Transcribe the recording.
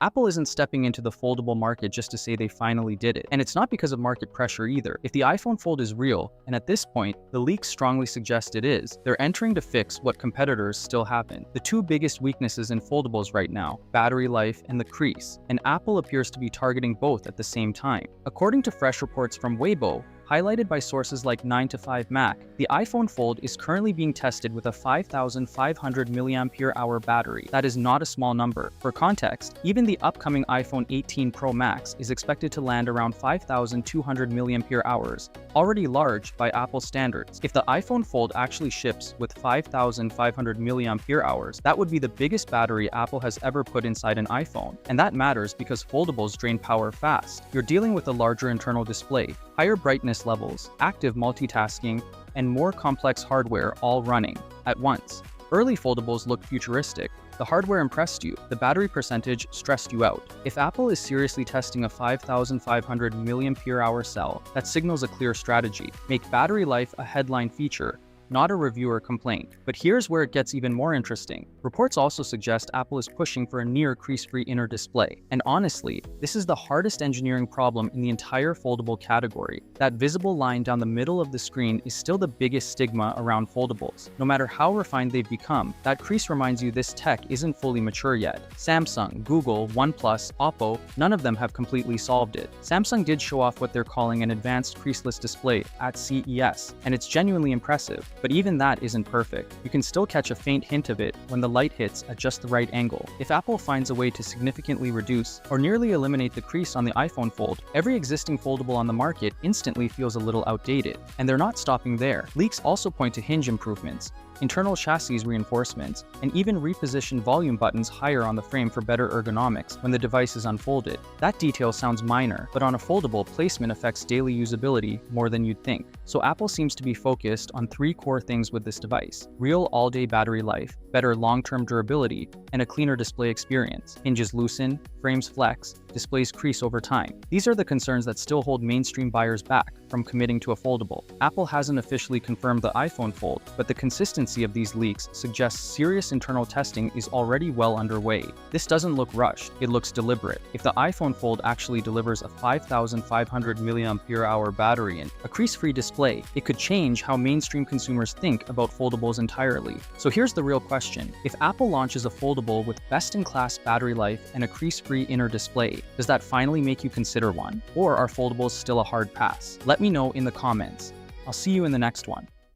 Apple isn't stepping into the foldable market just to say they finally did it. And it's not because of market pressure either. If the iPhone Fold is real, and at this point, the leaks strongly suggest it is, they're entering to fix what competitors still haven't. The two biggest weaknesses in foldables right now, battery life and the crease, and Apple appears to be targeting both at the same time. According to fresh reports from Weibo, highlighted by sources like 9to5Mac, the iPhone Fold is currently being tested with a 5,500 mAh battery. That is not a small number. For context, even the upcoming iPhone 18 Pro Max is expected to land around 5,200 mAh, already large by Apple standards. If the iPhone Fold actually ships with 5,500 mAh, that would be the biggest battery Apple has ever put inside an iPhone. And that matters because foldables drain power fast. You're dealing with a larger internal display, higher brightness levels, active multitasking, and more complex hardware all running at once. Early foldables looked futuristic. The hardware impressed you, the battery percentage stressed you out. If Apple is seriously testing a 5,500 mAh cell, that signals a clear strategy. Make battery life a headline feature, not a reviewer complaint. But here's where it gets even more interesting. Reports also suggest Apple is pushing for a near crease-free inner display. And honestly, this is the hardest engineering problem in the entire foldable category. That visible line down the middle of the screen is still the biggest stigma around foldables. No matter how refined they've become, that crease reminds you this tech isn't fully mature yet. Samsung, Google, OnePlus, Oppo, none of them have completely solved it. Samsung did show off what they're calling an advanced creaseless display at CES, and it's genuinely impressive. But even that isn't perfect. You can still catch a faint hint of it when the light hits at just the right angle. If Apple finds a way to significantly reduce or nearly eliminate the crease on the iPhone Fold, every existing foldable on the market instantly feels a little outdated. And they're not stopping there. Leaks also point to hinge improvements, internal chassis reinforcements, and even reposition volume buttons higher on the frame for better ergonomics when the device is unfolded. That detail sounds minor, but on a foldable, placement affects daily usability more than you'd think. So Apple seems to be focused on three core things with this device: real all-day battery life, better long-term durability, and a cleaner display experience. Hinges loosen, frames flex, displays crease over time. These are the concerns that still hold mainstream buyers back from committing to a foldable. Apple hasn't officially confirmed the iPhone Fold, but the consistency of these leaks suggests serious internal testing is already well underway. This doesn't look rushed, it looks deliberate. If the iPhone Fold actually delivers a 5,500 mAh battery and a crease-free display, it could change how mainstream consumers think about foldables entirely. So here's the real question. If Apple launches a foldable with best-in-class battery life and a crease-free inner display, does that finally make you consider one? Or are foldables still a hard pass? Let me know in the comments. I'll see you in the next one.